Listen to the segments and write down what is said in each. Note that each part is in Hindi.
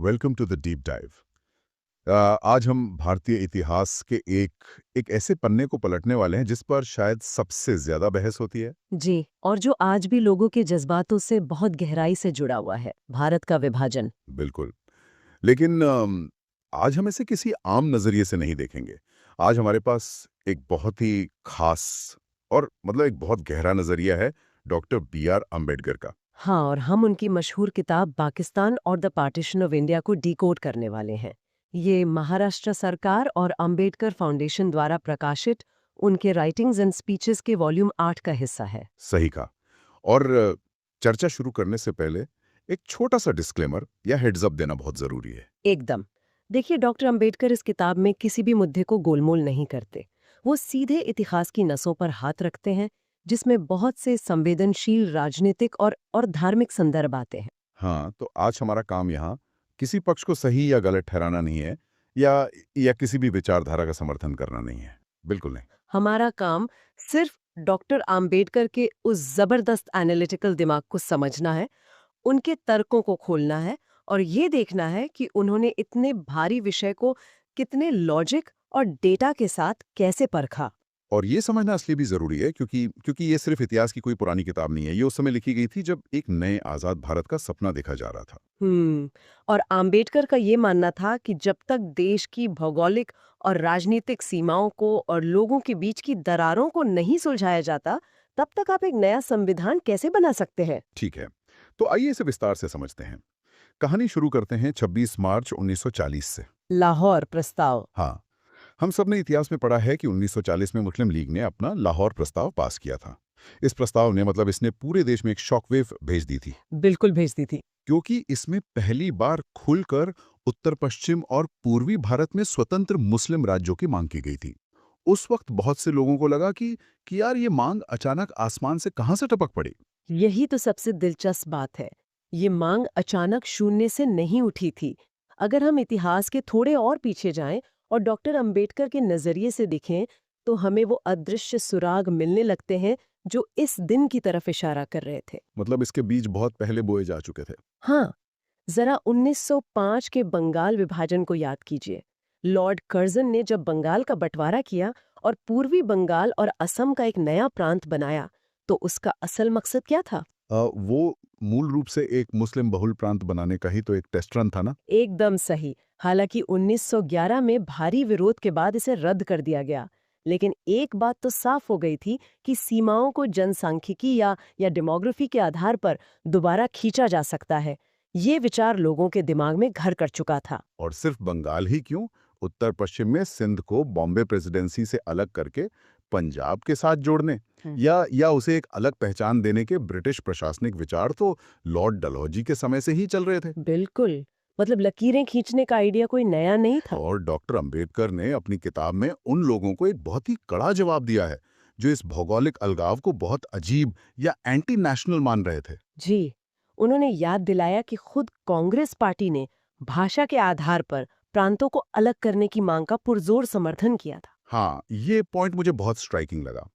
Welcome to the deep dive. आज हम भारतीय इतिहास के एक ऐसे पन्ने को पलटने वाले हैं जिस पर शायद सबसे ज्यादा बहस होती है। जी, और जो आज भी लोगों के जज्बातों से बहुत गहराई से जुड़ा हुआ है, भारत का विभाजन। बिल्कुल। लेकिन आज हम इसे किसी आम नजरिए से नहीं देखेंगे। आज हमारे पास एक बहुत ही खास और मतलब एक बहुत गहरा नजरिया है, डॉक्टर B.R. अम्बेडकर का। हाँ, और हम उनकी मशहूर किताब पाकिस्तान और द पार्टीशन ऑफ इंडिया को डिकोड करने वाले हैं। ये महाराष्ट्र सरकार और अंबेडकर फाउंडेशन द्वारा प्रकाशित उनके राइटिंग्स एंड स्पीचेस के वॉल्यूम 8 का हिस्सा है। सही कहा। और चर्चा शुरू करने से पहले एक छोटा सा डिस्क्लेमर या हेड्स अप देना बहुत जरूरी है। एकदम। देखिए, डॉक्टर अंबेडकर इस किताब में किसी भी मुद्दे को गोलमोल नहीं करते। वो सीधे इतिहास की नसों पर हाथ रखते हैं, जिसमें बहुत से संवेदनशील राजनीतिक और धार्मिक संदर्भ आते हैं। हाँ, तो आज हमारा काम यहाँ किसी पक्ष को सही या गलत ठहराना नहीं है, या किसी भी विचारधारा का समर्थन करना नहीं है। बिल्कुल नहीं। हमारा काम सिर्फ डॉक्टर आम्बेडकर के उस जबरदस्त एनालिटिकल दिमाग को समझना है, उनके तर्कों को खोलना है और ये देखना है कि उन्होंने इतने भारी विषय को कितने लॉजिक और डेटा के साथ कैसे परखा। और ये समझना असली भी ज़रूरी है, क्योंकि ये सिर्फ इतिहास की कोई पुरानी किताब नहीं है। ये उस समय लिखी गई थी जब एक नए आज़ाद भारत का सपना देखा जा रहा था। और आम्बेडकर का ये मानना था कि जब तक देश की भौगोलिक और राजनीतिक सीमाओं को और लोगों के बीच की दरारों को नहीं सुलझाया जाता, तब तक आप एक नया संविधान कैसे बना सकते हैं। ठीक है, तो आइए इसे विस्तार से समझते हैं। कहानी शुरू करते हैं 26 मार्च 1940 से। लाहौर प्रस्ताव। हाँ, हम सब ने इतिहास में पढ़ा है कि 1940 में मुस्लिम लीग ने अपना लाहौर प्रस्ताव पास किया था। इस प्रस्ताव ने मतलब इसने पूरे देश में एक शॉकवेव भेज दी थी, बिल्कुल भेज दी थी। क्योंकि इसमें पहली बार खुलकर उत्तर पश्चिम और पूर्वी भारत में स्वतंत्र मुस्लिम राज्यों की मांग की गई थी। उस वक्त बहुत से लोगों को लगा कि यार ये मांग अचानक आसमान से कहां से टपक पड़ी। यही तो सबसे दिलचस्प बात है। ये मांग अचानक शून्य से नहीं उठी थी। अगर हम इतिहास के थोड़े और पीछे जाएं और डॉक्टर अंबेडकर के नजरिए से देखें, तो हमें वो अदृश्य सुराग मिलने लगते हैं जो इस दिन की तरफ इशारा कर रहे थे। मतलब इसके बीज बहुत पहले बोए जा चुके थे। हाँ, जरा 1905 के बंगाल विभाजन को याद कीजिए। लॉर्ड कर्जन ने जब बंगाल का बंटवारा किया और पूर्वी बंगाल और असम का एक नया प्रांत बनाया, तो उसका असल मकसद क्या था? वो मूल रूप से एक मुस्लिम बहुल प्रांत बनाने का ही तो एक टेस्ट रन था ना। एकदम सही। हालांकि 1911 में भारी विरोध के बाद इसे रद्द कर दिया गया। लेकिन एक बात तो साफ हो गई थी कि सीमाओं को जनसांख्यिकी या डेमोग्राफी के आधार पर दोबारा खींचा जा सकता है। ये विचार लोगों के दिमाग में घर कर चुका था। और सिर्फ बंगाल ही क्यों, उत्तर पश्चिम में सिंध को बॉम्बे प्रेसिडेंसी से अलग करके पंजाब के साथ जोड़ने या उसे एक अलग पहचान देने के ब्रिटिश प्रशासनिक विचार तो लॉर्ड डलहौजी के समय से ही चल रहे थे। बिल्कुल। मतलब लकीरें खींचने का आइडिया कोई नया नहीं था। और डॉक्टर अंबेडकर ने अपनी किताब में उन लोगों को एक बहुत ही कड़ा जवाब दिया है जो इस भौगोलिक अलगाव को बहुत अजीब या एंटी नेशनल मान रहे थे। जी, उन्होंने याद दिलाया कि खुद कांग्रेस पार्टी ने भाषा के आधार पर प्रांतों को अलग करने की मांग का पुरजोर समर्थन किया था। हाँ, ये पॉइंट मुझे बहुत स्ट्राइकिंग लगा।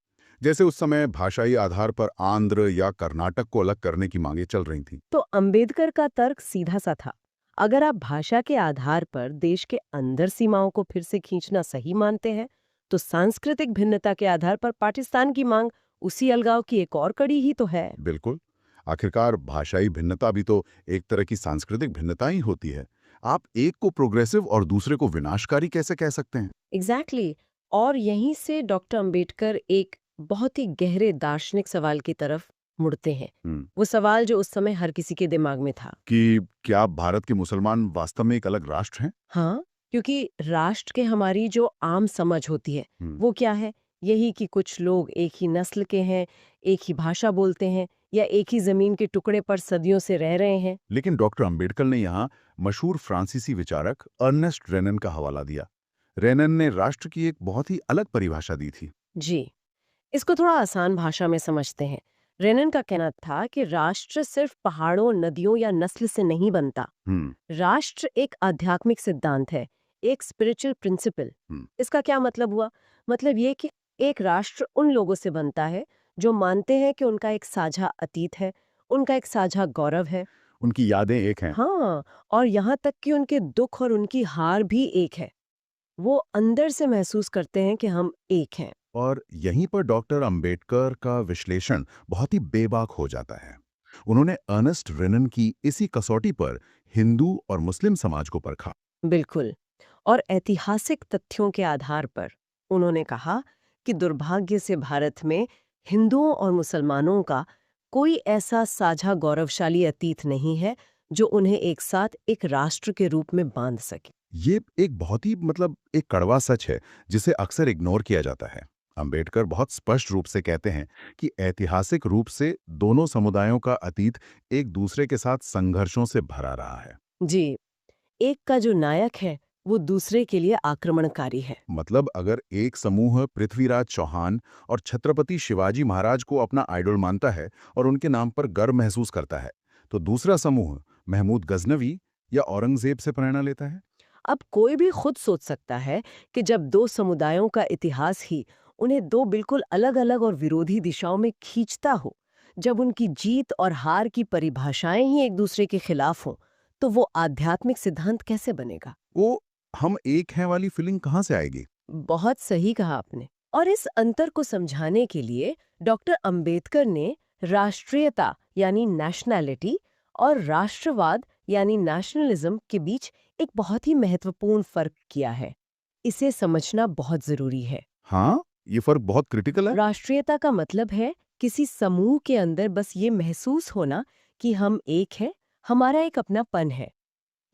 जैसे उस समय भाषाई आधार पर आंध्र या कर्नाटक को अलग करने की मांगें चल रही थी। तो अंबेडकर का तर्क सीधा सा था। अगर आप भाषा के आधार पर देश के अंदर सीमाओं को फिर से खींचना सही मानते हैं, तो सांस्कृतिक भिन्नता के आधार पर पाकिस्तान की मांग उसी अलगाव की एक और कड़ी ही तो है। बिल्कुल। आखिरकार भाषाई भिन्नता भी तो एक तरह की सांस्कृतिक भिन्नता ही होती है। आप एक को प्रोग्रेसिव और दूसरे को विनाशकारी कैसे कह सकते हैं? एग्जैक्टली और यहीं से डॉक्टर अंबेडकर एक बहुत ही गहरे दार्शनिक सवाल की तरफ मुड़ते हैं। हम्म, वो सवाल जो उस समय हर किसी के दिमाग में था। कि क्या भारत के मुसलमान वास्तव में एक अलग राष्ट्र हैं? हाँ, क्योंकि राष्ट्र के हमारी जो आम समझ होती है, हम्म, वो क्या है? यही कि कुछ लोग एक ही नस्ल के हैं, एक ही भाषा बोलते हैं या एक ही जमीन के टुकड़े पर सदियों से रह रहे हैं। लेकिन डॉक्टर अंबेडकर ने यहाँ मशहूर फ्रांसीसी विचारक अर्नेस्ट रेनन का हवाला दिया। रेनन ने राष्ट्र की एक बहुत ही अलग परिभाषा दी थी। जी, इसको थोड़ा आसान भाषा में समझते हैं। रेनन का कहना था कि राष्ट्र सिर्फ पहाड़ों, नदियों या नस्ल से नहीं बनता। हम्म, राष्ट्र एक आध्यात्मिक सिद्धांत है, एक स्पिरिचुअल प्रिंसिपल। हम्म, इसका क्या मतलब हुआ? मतलब ये कि एक राष्ट्र उन लोगों से बनता है जो मानते हैं कि उनका एक साझा अतीत है, उनका एक साझा गौरव है। उनकी यादें एक हैं। हाँ, और यहाँ तक कि उनके दुख और उनकी हार भी एक है। वो अंदर से महसूस करते हैं कि हम एक हैं। और यहीं पर डॉक्टर अंबेडकर का विश्लेषण बहुत ही बेबाक हो जाता है। उन्होंने अर्नेस्ट रेनन की इसी कसौटी पर हिंदू और मुस्लिम समाज को परखा। बिल्कुल। और ऐतिहासिक तथ्यों के आधार पर उन्होंने कहा कि दुर्भाग्य से भारत में हिंदुओं और मुसलमानों का कोई ऐसा साझा गौरवशाली अतीत नहीं है जो उन्हें एक साथ एक राष्ट्र के रूप में बांध सके। ये एक बहुत ही एक कड़वा सच है जिसे अक्सर इग्नोर किया जाता है। अंबेडकर बहुत स्पष्ट रूप से कहते हैं कि ऐतिहासिक रूप से दोनों समुदायों का अतीत एक दूसरे के साथ संघर्षों से भरा रहा है। जी, एक का जो नायक है वो दूसरे के लिए आक्रमणकारी है। मतलब अगर एक समूह पृथ्वीराज चौहान और छत्रपति शिवाजी महाराज को अपना आइडल मानता है और उनके नाम पर गर्व महसूस करता है, तो दूसरा समूह महमूद गजनवी या औरंगजेब से प्रेरणा लेता है। अब कोई भी खुद सोच सकता है कि जब दो समुदायों का इतिहास ही उन्हें दो बिल्कुल अलग-अलग और विरोधी दिशाओं में खींचता हो, जब उनकी जीत और हार की परिभाषाएं ही एक दूसरे के खिलाफ हों, तो वो आध्यात्मिक सिद्धांत कैसे बनेगा? वो हम एक हैं वाली फीलिंग कहाँ से आएगी? बहुत सही कहा आपने। और इस अंतर को समझाने के लिए डॉक्टर अंबेडकर ने राष्ट्रीयता यानी नेशनैलिटी और राष्ट्रवाद यानी नेशनलिज्म के बीच एक बहुत ही महत्वपूर्ण फर्क किया है। इसे समझना बहुत जरूरी है। हाँ, ये फर्क बहुत क्रिटिकल है। राष्ट्रीयता का मतलब है किसी समूह के अंदर बस ये महसूस होना कि हम एक हैं, हमारा एक अपनापन है।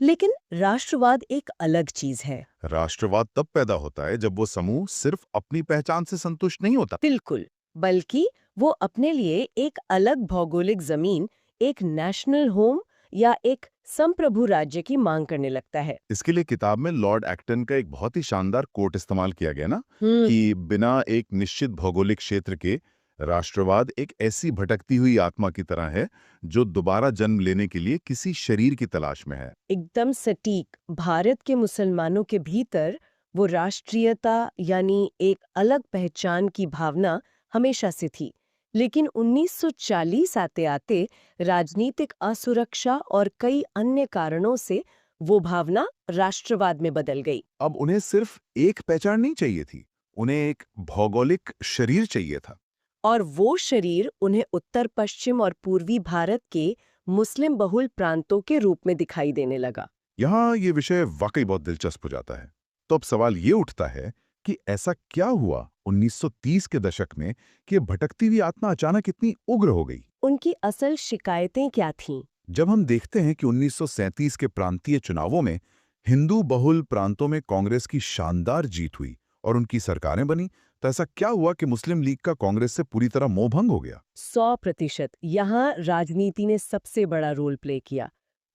लेकिन राष्ट्रवाद एक अलग चीज है। राष्ट्रवाद तब पैदा होता है जब वो समूह सिर्फ अपनी पहचान से संतुष्ट नहीं होता। बिल्कुल, बल्कि वो अपने लिए एक अलग भौगोलिक जमीन, एक नेशनल होम या एक संप्रभु राज्य की मांग करने लगता है। इसके लिए किताब में लॉर्ड एक्टन का एक बहुत ही शानदार कोट इस्तेमाल किया गया ना, हम्म। कि बिना एक निश्चित भौगोलिक क्षेत्र के राष्ट्रवाद एक ऐसी भटकती हुई आत्मा की तरह है जो दोबारा जन्म लेने के लिए किसी शरीर की तलाश में है। एकदम सटीक। भारत के मुसलमानों के भीतर वो राष्ट्रीयता यानी एक अलग पहचान की भावना हमेशा से थी। लेकिन 1940 आते आते राजनीतिक असुरक्षा और कई अन्य कारणों से वो भावना राष्ट्रवाद में बदल गई। अब उन्हें सिर्फ एक पहचान नहीं चाहिए थी, उन्हें एक भौगोलिक शरीर चाहिए था। और वो शरीर उन्हें उत्तर पश्चिम और पूर्वी भारत के मुस्लिम बहुल प्रांतों के रूप में दिखाई देने लगा। यहाँ ये विषय वाकई बहुत दिलचस्प हो जाता है। तो अब सवाल ये उठता है कि ऐसा क्या हुआ 1930 के दशक में कि भटकती हुई आत्मा अचानक इतनी उग्र हो गई? उनकी असल शिकायतें क्या थीं? जब हम देखते हैं कि 1937 के प्रांतीय चुनावों में हिंदू बहुल प्रांतों में कांग्रेस की शानदार जीत हुई और उनकी सरकारें बनी, तो ऐसा क्या हुआ कि मुस्लिम लीग का कांग्रेस से पूरी तरह मोहभंग हो गया? 100%। यहाँ राजनीति ने सबसे बड़ा रोल प्ले किया।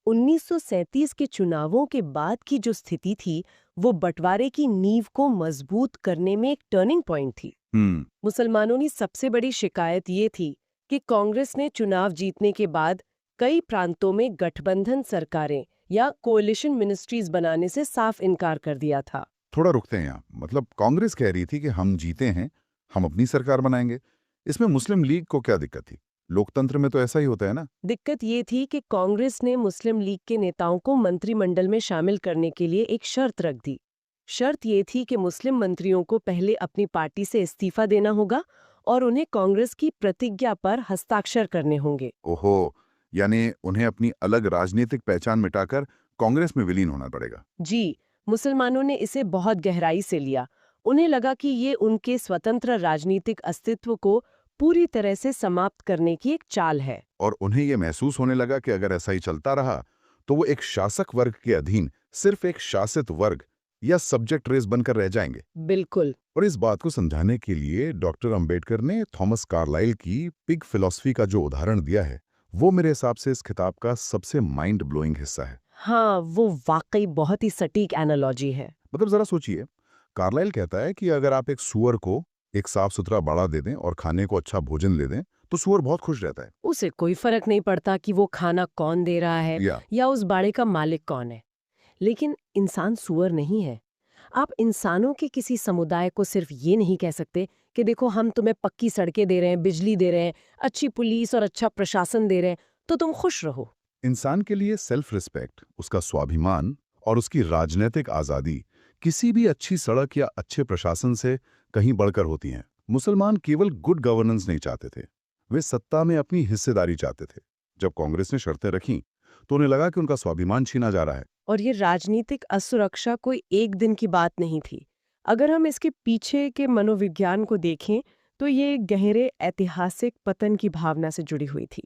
1937 के चुनावों के बाद की जो स्थिति थी, वो बंटवारे की नींव को मजबूत करने में एक टर्निंग पॉइंट थी। हम्म। मुसलमानों की सबसे बड़ी शिकायत ये थी कि कांग्रेस ने चुनाव जीतने के बाद कई प्रांतों में गठबंधन सरकारें या कोalition मिनिस्ट्रीज बनाने से साफ इनकार कर दिया था। थोड़ा रुकते हैं यहाँ। मतलब कांग्रेस कह रही थी कि हम जीते हैं, हम अपनी सरकार बनाएंगे। इसमें मुस्लिम लीग को क्या दिक्कत थी? लोकतंत्र में तो ऐसा ही होता है ना। दिक्कत ये थी कि कांग्रेस ने मुस्लिम लीग के नेताओं को मंत्रिमंडल में शामिल करने के लिए एक शर्त रख दी। शर्त ये थी कि मुस्लिम मंत्रियों को पहले अपनी पार्टी से इस्तीफा देना होगा और उन्हें कांग्रेस की प्रतिज्ञा पर हस्ताक्षर करने होंगे। ओहो, यानी उन्हें अपनी अलग राजनीतिक पहचान मिटाकर कांग्रेस में विलीन होना पड़ेगा। जी, मुसलमानों ने इसे बहुत गहराई से लिया। उन्हें लगा कि ये उनके स्वतंत्र राजनीतिक अस्तित्व को पूरी तरह से समाप्त करने की एक चाल है। और उन्हें यह महसूस होने लगा कि अगर ऐसा ही चलता रहा तो वो एक शासक वर्ग के अधीन सिर्फ एक शासित वर्ग या सब्जेक्ट रेस बनकर रह जाएंगे। बिल्कुल। और इस बात को समझाने के लिए डॉक्टर अंबेडकर ने थॉमस कार्लाइल की पिग फिलॉसफी का जो उदाहरण दिया है, वो मेरे हिसाब से इस किताब का सबसे माइंड ब्लोइंग हिस्सा है। हाँ, वो वाकई बहुत ही सटीक एनालॉजी है। मतलब जरा सोचिए, कार्लाइल कहता है कि अगर आप एक सुअर को एक साफ सुथरा बाड़ा दे दें और खाने को अच्छा भोजन ले दें, तो सुअर बहुत खुश रहता है। उसे कोई फर्क नहीं पड़ता कि वो खाना कौन दे रहा है या उस बाड़े का मालिक कौन है। लेकिन इंसान सुअर नहीं है। आप इंसानों के किसी समुदाय को सिर्फ ये नहीं कह सकते कि देखो हम तुम्हें पक्की सड़कें दे रहे हैं, बिजली दे रहे हैं, अच्छी पुलिस और अच्छा प्रशासन दे रहे हैं, तो तुम खुश रहो। इंसान के लिए सेल्फ रिस्पेक्ट, उसका स्वाभिमान और उसकी राजनीतिक आज़ादी किसी भी अच्छी सड़क या अच्छे प्रशासन से कहीं बढ़कर होती हैं। मुसलमान केवल गुड गवर्नेंस नहीं चाहते थे, वे सत्ता में अपनी हिस्सेदारी चाहते थे। जब कांग्रेस ने शर्तें रखीं, तो उन्हें लगा कि उनका स्वाभिमान छीना जा रहा है। और ये राजनीतिक असुरक्षा कोई एक दिन की बात नहीं थी। अगर हम इसके पीछे के मनोविज्ञान को देखें तो ये गहरे ऐतिहासिक पतन की भावना से जुड़ी हुई थी।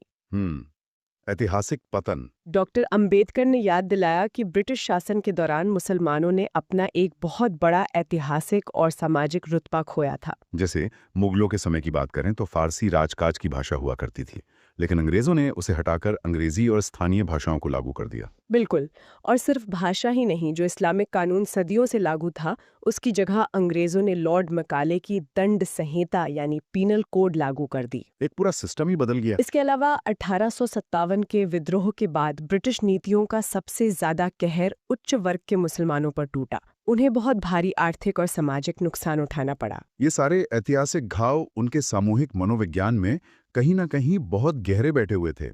ऐतिहासिक पतन। डॉक्टर अंबेडकर ने याद दिलाया कि ब्रिटिश शासन के दौरान मुसलमानों ने अपना एक बहुत बड़ा ऐतिहासिक और सामाजिक रुतबा खोया था। जैसे मुगलों के समय की बात करें तो फारसी राजकाज की भाषा हुआ करती थी, लेकिन अंग्रेजों ने उसे हटाकर अंग्रेजी और स्थानीय भाषाओं को लागू कर दिया। बिल्कुल। और सिर्फ भाषा ही नहीं, जो इस्लामिक कानून सदियों से लागू था, उसकी जगह अंग्रेजों ने लॉर्ड मकाले की दंड संहिता यानी पीनल कोड लागू कर दी। एक पूरा सिस्टम ही बदल गया। इसके अलावा 1857 के विद्रोह के बाद ब्रिटिश नीतियों का सबसे ज्यादा कहर उच्च वर्ग के मुसलमानों पर टूटा। उन्हें बहुत भारी आर्थिक और सामाजिक नुकसान उठाना पड़ा। ये सारे ऐतिहासिक घाव उनके सामूहिक मनोविज्ञान में कहीं ना कहीं बहुत गहरे बैठे हुए थे।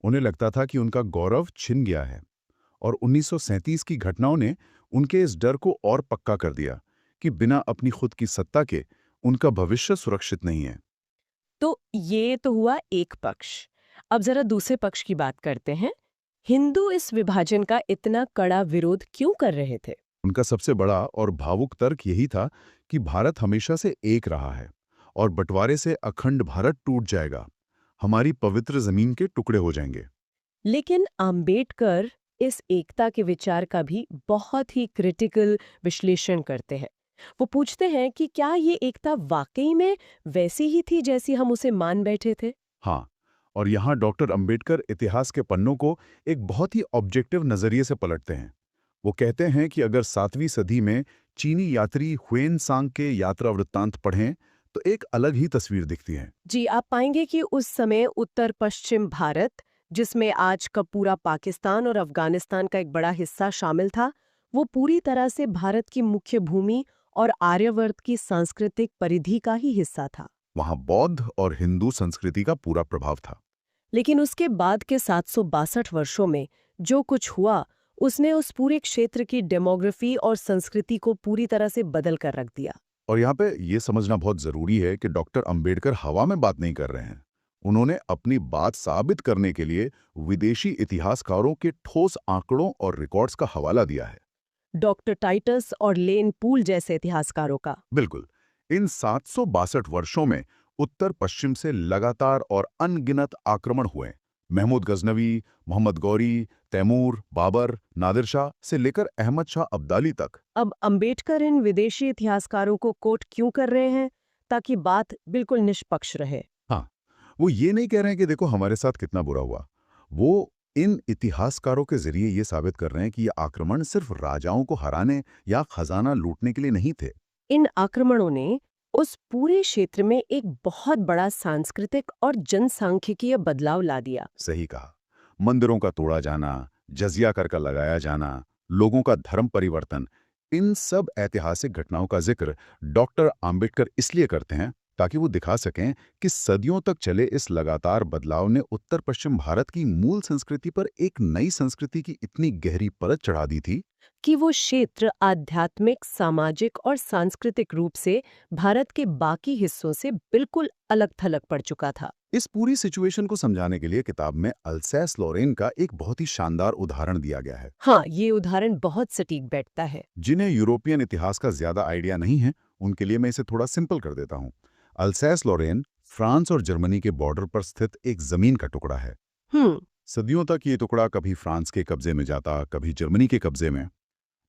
उन्हें लगता था कि उनका गौरव छिन गया है, और 1937 की घटनाओं ने उनके इस डर को और पक्का कर दिया कि बिना अपनी खुद की सत्ता के उनका भविष्य सुरक्षित नहीं है। तो ये तो हुआ एक पक्ष। अब जरा दूसरे पक्ष की बात करते हैं। हिंदू इस विभाजन का इतना कड़ा विरोध क्यों कर रहे थे? उनका सबसे बड़ा और भावुक तर्क यही था कि भारत हमेशा से एक रहा है और बंटवारे से अखंड भारत टूट जाएगा, हमारी पवित्र जमीन के टुकड़े हो जाएंगे। लेकिन अंबेडकर इस एकता के विचार का भी बहुत ही क्रिटिकल विश्लेषण करते हैं। वो पूछते हैं कि क्या ये एकता वाकई में वैसी ही थी जैसी हम उसे मान बैठे थे? हाँ, और यहाँ डॉक्टर अंबेडकर इतिहास के पन्नों को एक बहुत ही ऑब्जेक्टिव नजरिए से पलटते हैं। वो कहते हैं कि अगर 7वीं सदी में चीनी यात्री हुएन सांग के यात्रा वृत्तांत पढ़ें तो एक अलग ही तस्वीर दिखती है। जी, आप पाएंगे कि उस समय उत्तर पश्चिम भारत, जिसमें आज का पूरा पाकिस्तान और अफगानिस्तान का एक बड़ा हिस्सा शामिल था, वो पूरी तरह से भारत की मुख्य भूमि और आर्यवर्त की सांस्कृतिक परिधि का ही हिस्सा था। वहाँ बौद्ध और हिंदू संस्कृति का पूरा प्रभाव था। लेकिन उसके बाद के 762 वर्षों में जो कुछ हुआ, उसने उस पूरे क्षेत्र की डेमोग्राफी और संस्कृति को पूरी तरह से बदल कर रख दिया। और यहाँ पे ये समझना बहुत जरूरी है कि डॉक्टर अंबेडकर हवा में बात नहीं कर रहे हैं। उन्होंने अपनी बात साबित करने के लिए विदेशी इतिहासकारों के ठोस आंकड़ों और रिकॉर्ड्स का हवाला दिया है। डॉक्टर टाइटस और लेन पूल जैसे इतिहासकारों का। बिल्कुल। इन 762 वर्षों में उत्तर पश्चिम से लगातार और अनगिनत आक्रमण हुए। महमूद गजनवी, मोहम्मद गौरी, तैमूर, बाबर, नादिर शाह से लेकर अहमद शाह अब्दाली तक। अब अंबेडकर इन विदेशी इतिहासकारों को कोट क्यों कर रहे हैं? ताकि बात बिल्कुल निष्पक्ष रहे। हाँ, वो ये नहीं कह रहे हैं कि देखो हमारे साथ कितना बुरा हुआ। वो इन इतिहासकारों के जरिए ये साबित कर रहे हैं कि ये आक्रमण सिर्फ राजाओं को हराने या खजाना लूटने के लिए नहीं थे। इन आक्रमणों ने उस पूरे क्षेत्र में एक बहुत बड़ा सांस्कृतिक और जनसांख्यिकीय बदलाव ला दिया। सही कहा। मंदिरों का तोड़ा जाना, जजिया कर का लगाया जाना, लोगों का धर्म परिवर्तन, इन सब ऐतिहासिक घटनाओं का जिक्र डॉक्टर आम्बेडकर इसलिए करते हैं ताकि वो दिखा सकें कि सदियों तक चले इस लगातार बदलाव ने उत्तर पश्चिम भारत की मूल संस्कृति पर एक नई संस्कृति की इतनी गहरी परत चढ़ा दी थी कि वो क्षेत्र आध्यात्मिक, सामाजिक और सांस्कृतिक रूप से भारत के बाकी हिस्सों से बिल्कुल अलग-थलग पड़ चुका था। इस पूरी सिचुएशन को समझाने के लिए किताब में अल्सैस लॉरेन का एक बहुत ही शानदार उदाहरण दिया गया है। हाँ, ये उदाहरण बहुत सटीक बैठता है। जिन्हें यूरोपियन इतिहास का ज्यादा आइडिया नहीं है, उनके लिए मैं इसे थोड़ा सिंपल कर देता हूँ। अल्सैस लॉरेन फ्रांस और जर्मनी के बॉर्डर पर स्थित एक जमीन का टुकड़ा है। सदियों तक ये टुकड़ा कभी फ्रांस के कब्जे में जाता, कभी जर्मनी के कब्जे में।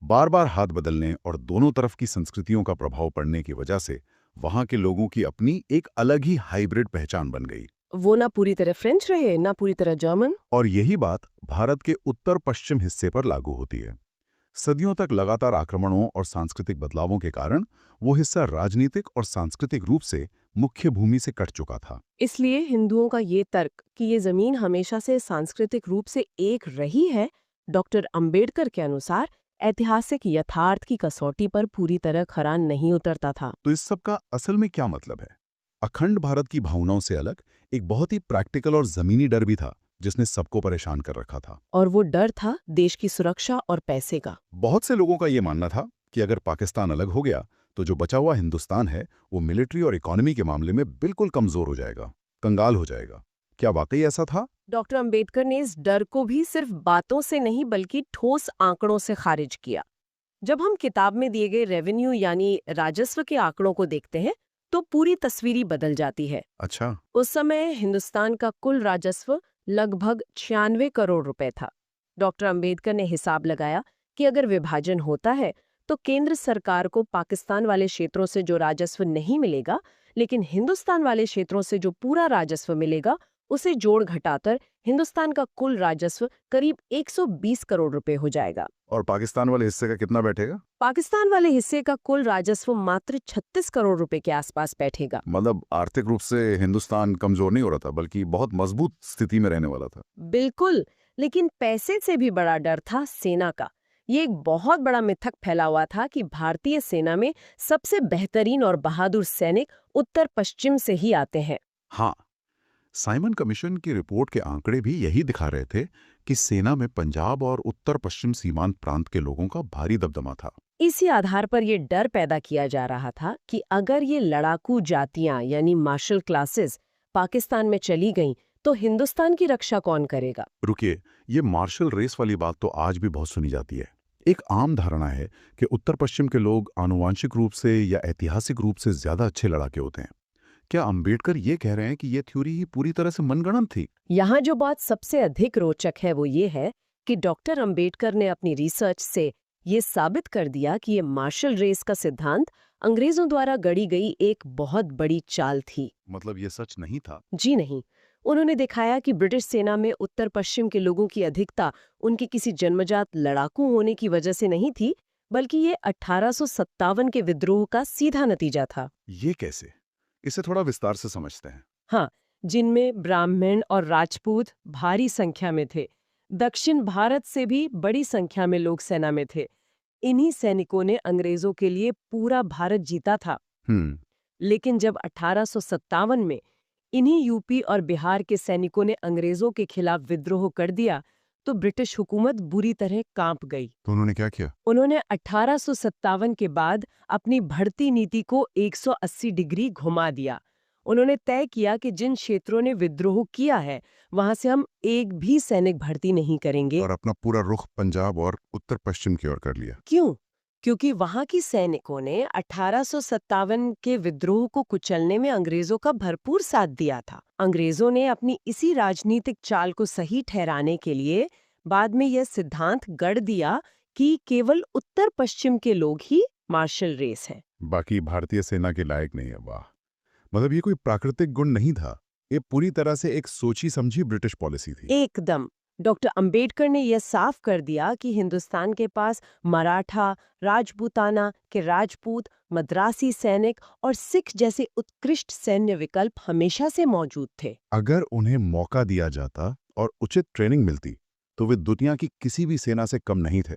बार बार हाथ बदलने और दोनों तरफ की संस्कृतियों का प्रभाव पड़ने की वजह से वहां के लोगों की अपनी एक अलग ही हाइब्रिड पहचान बन गई। वो ना पूरी तरह फ्रेंच रहे, ना पूरी तरह जर्मन। और यही बात भारत के उत्तर पश्चिम हिस्से पर लागू होती है। सदियों तक लगातार आक्रमणों और सांस्कृतिक बदलावों के कारण वो हिस्सा राजनीतिक और सांस्कृतिक रूप से मुख्य भूमि से कट चुका था। इसलिए हिंदुओं का ये तर्क कि ये जमीन हमेशा से सांस्कृतिक रूप से एक रही है, डॉक्टर अंबेडकर के अनुसार ऐतिहासिक यथार्थ की कसौटी पर पूरी तरह खरा नहीं उतरता था। तो इस सब का असल में क्या मतलब है? अखंड भारत की भावनाओं से अलग एक बहुत ही प्रैक्टिकल और जमीनी डर भी था जिसने सबको परेशान कर रखा था। और वो डर था देश की सुरक्षा और पैसे का। बहुत से लोगों का ये मानना था कि अगर पाकिस्तान अलग हो गया तो जो बचा हुआ हिंदुस्तान है वो मिलिट्री और इकोनॉमी के मामले में बिल्कुल कमजोर हो जाएगा, कंगाल हो जाएगा। क्या वाकई ऐसा था? डॉक्टर अंबेडकर ने इस डर को भी सिर्फ बातों से नहीं बल्कि ठोस आंकड़ों से खारिज किया। जब हम किताब में दिए गए रेवेन्यू यानी राजस्व के आंकड़ों को देखते हैं तो पूरी तस्वीर ही बदल जाती है। अच्छा। उस समय हिंदुस्तान का कुल राजस्व लगभग 96 करोड़ रुपए था। डॉक्टर अंबेडकर ने हिसाब लगाया कि अगर विभाजन होता है तो केंद्र सरकार को पाकिस्तान वाले क्षेत्रों से जो राजस्व नहीं मिलेगा, लेकिन हिंदुस्तान वाले क्षेत्रों से जो पूरा राजस्व मिलेगा, उसे जोड़ घटाकर हिंदुस्तान का कुल राजस्व करीब 120 करोड़ रुपए हो जाएगा। और पाकिस्तान वाले हिस्से का कितना बैठेगा? पाकिस्तान वाले हिस्से का कुल राजस्व मात्र 36 करोड़ रुपए के आसपास बैठेगा। मतलब आर्थिक रूप से हिंदुस्तान कमजोर नहीं हो रहा था, बल्कि बहुत मजबूत स्थिति में रहने वाला था। बिल्कुल, लेकिन पैसे से भी बड़ा डर था सेना का। ये एक बहुत बड़ा मिथक फैला हुआ था कि भारतीय सेना में सबसे बेहतरीन और बहादुर सैनिक उत्तर पश्चिम से ही आते हैं। हाँ, साइमन कमीशन की रिपोर्ट के आंकड़े भी यही दिखा रहे थे कि सेना में पंजाब और उत्तर पश्चिम सीमांत प्रांत के लोगों का भारी दबदबा था। इसी आधार पर ये डर पैदा किया जा रहा था कि अगर ये लड़ाकू जातियां यानी मार्शल क्लासेस पाकिस्तान में चली गईं, तो हिंदुस्तान की रक्षा कौन करेगा? रुकिए, ये मार्शल रेस वाली बात तो आज भी बहुत सुनी जाती है। एक आम धारणा है कि उत्तर पश्चिम के लोग आनुवांशिक रूप से या ऐतिहासिक रूप से ज्यादा अच्छे लड़ाके होते हैं। क्या अंबेडकर ये कह रहे हैं कि ये थ्योरी ही पूरी तरह से मनगढ़ंत थी? यहाँ जो बात सबसे अधिक रोचक है वो ये है कि डॉक्टर अंबेडकर ने अपनी रिसर्च से ये साबित कर दिया कि ये मार्शल रेस का सिद्धांत अंग्रेजों द्वारा गढ़ी गई एक बहुत बड़ी चाल थी। मतलब ये सच नहीं था? जी नहीं। उन्होंने दिखाया कि ब्रिटिश सेना में उत्तर पश्चिम के लोगों की अधिकता उनके किसी जन्मजात लड़ाकू होने की वजह से नहीं थी, बल्कि ये 1857 के विद्रोह का सीधा नतीजा था। ये कैसे? इसे थोड़ा विस्तार से समझते हैं। हाँ, जिनमें ब्राह्मण और राजपूत भारी संख्या में थे। दक्षिण भारत से भी बड़ी संख्या में लोग सेना में थे। इन्हीं सैनिकों ने अंग्रेजों के लिए पूरा भारत जीता था। लेकिन जब 1857 में इन्हीं यूपी और बिहार के सैनिकों ने अंग्रेजों के खिलाफ विद्रोह कर दिया, तो ब्रिटिश हुकूमत बुरी तरह कांप गई। तो उन्होंने क्या किया? उन्होंने 1857 के बाद अपनी बढ़ती नीति को 180 डिग्री घुमा दिया। उन्होंने तय किया कि जिन क्षेत्रों ने विद्रोह किया है, वहां से हम एक भी सैनिक भर्ती नहीं करेंगे। और अपना पूरा रुख पंजाब और उत्तर पश्चिम की ओर कर लिया। क्यों? क्योंकि वहां की सैनिकों ने 1857 के विद्रोह को कुचलने में अंग्रेजों का भरपूर साथ दिया था। अंग्रेजों ने अपनी इसी राजनीतिक चाल को सही ठहराने के लिए बाद में यह सिद्धांत गढ़ दिया कि केवल उत्तर पश्चिम के लोग ही मार्शल रेस हैं। बाकी भारतीय सेना के लायक नहीं है। वाह! मतलब ये कोई प्राकृतिक गुण नहीं था, ये पूरी तरह से एक सोची समझी ब्रिटिश पॉलिसी थी। एकदम। डॉक्टर अंबेडकर ने यह साफ कर दिया कि हिंदुस्तान के पास मराठा, राजपूताना के राजपूत, मद्रासी सैनिक और सिख जैसे उत्कृष्ट सैन्य विकल्प हमेशा से मौजूद थे। अगर उन्हें मौका दिया जाता और उचित ट्रेनिंग मिलती, तो वे दुनिया की किसी भी सेना से कम नहीं थे।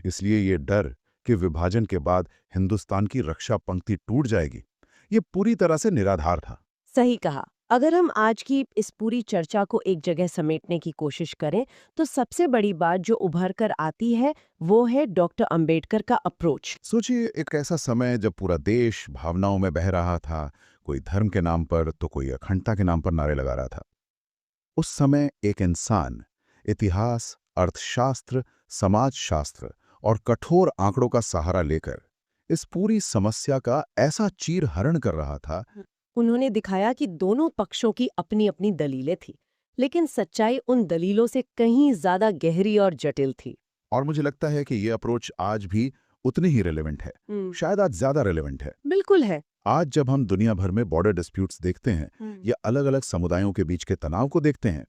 इसलिए ये डर कि विभाजन के बाद हिंदुस्तान की रक्षा पंक्ति टूट जाएगी, ये पूरी तरह से निराधार था। सही कहा। अगर हम आज की इस पूरी चर्चा को एक जगह समेटने की कोशिश करें, तो सबसे बड़ी बात जो उभर कर आती है वो है डॉक्टर अंबेडकर का अप्रोच। सोचिए, एक ऐसा समय जब पूरा देश भावनाओं में बह रहा था, कोई धर्म के नाम पर तो कोई अखंडता के नाम पर नारे लगा रहा था। उस समय एक इंसान इतिहास, अर्थशास्त्र, समाजशास्त्र और कठोर आंकड़ों का सहारा लेकर इस पूरी समस्या का ऐसा चीरहरण कर रहा था। उन्होंने दिखाया कि दोनों पक्षों की अपनी अपनी दलीलें थी, लेकिन सच्चाई उन दलीलों से कहीं ज्यादा गहरी और जटिल थी। और मुझे लगता है कि ये अप्रोच आज भी उतनी ही रेलेवेंट है, शायद आज ज्यादा रेलेवेंट है। बिल्कुल है। आज जब हम दुनिया भर में बॉर्डर डिस्प्यूट्स देखते हैं या अलग-अलग समुदायों के बीच के तनाव को देखते हैं,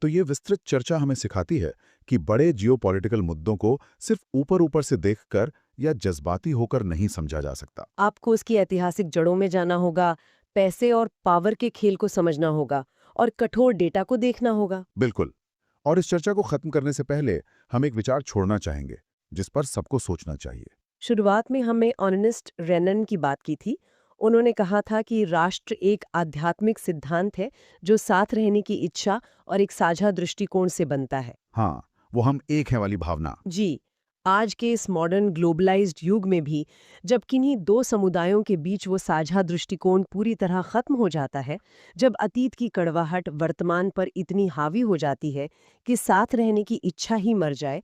तो ये विस्तृत चर्चा हमें सिखाती है कि बड़े जियोपॉलिटिकल मुद्दों को सिर्फ ऊपर-ऊपर से देखकर या जज्बाती होकर नहीं समझा जा सकता। आपको उसकी ऐतिहासिक जड़ों में जाना होगा, पैसे और पावर के खेल को समझना होगा और कठोर डेटा को देखना होगा। बिल्कुल। और इस चर्चा को खत्म करने से पहले हम एक विचार छोड़ना चाहेंगे, जिस पर सबको सोचना चाहिए। शुरुआत में हमने ऑर्नेस्ट रेनन की बात की थी। उन्होंने कहा था कि राष्ट्र एक आध्यात्मिक सिद्धांत है जो साथ रहने की इच्छा और एक साझा दृष्टिकोण से बनता है। हाँ, वो हम एक हैं वाली भावना। जी, आज के इस मॉडर्न ग्लोबलाइज्ड युग में भी जब किन्हीं दो समुदायों के बीच वो साझा दृष्टिकोण पूरी तरह खत्म हो जाता है, जब अतीत की कड़वाहट वर्तमान पर इतनी हावी हो जाती है कि साथ रहने की इच्छा ही मर जाए,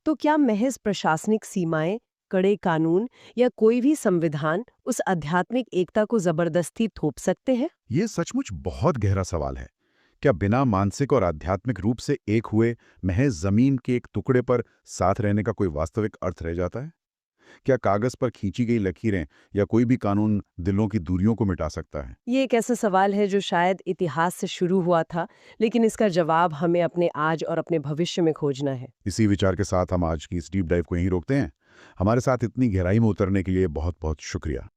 तो क्या महज प्रशासनिक सीमाएं, कड़े कानून या कोई भी संविधान उस आध्यात्मिक एकता को जबरदस्ती थोप सकते हैं? ये सचमुच बहुत गहरा सवाल है। क्या बिना मानसिक और आध्यात्मिक रूप से एक हुए महज जमीन के एक टुकड़े पर साथ रहने का कोई वास्तविक अर्थ रह जाता है? क्या कागज पर खींची गई लकीरें या कोई भी कानून दिलों की दूरियों को मिटा सकता है? ये एक ऐसा सवाल है जो शायद इतिहास से शुरू हुआ था, लेकिन इसका जवाब हमें अपने आज और अपने भविष्य में खोजना है। इसी विचार के साथ हम आज की इस डीप डाइव को यहीं रोकते हैं। हमारे साथ इतनी गहराई में उतरने के लिए बहुत बहुत शुक्रिया।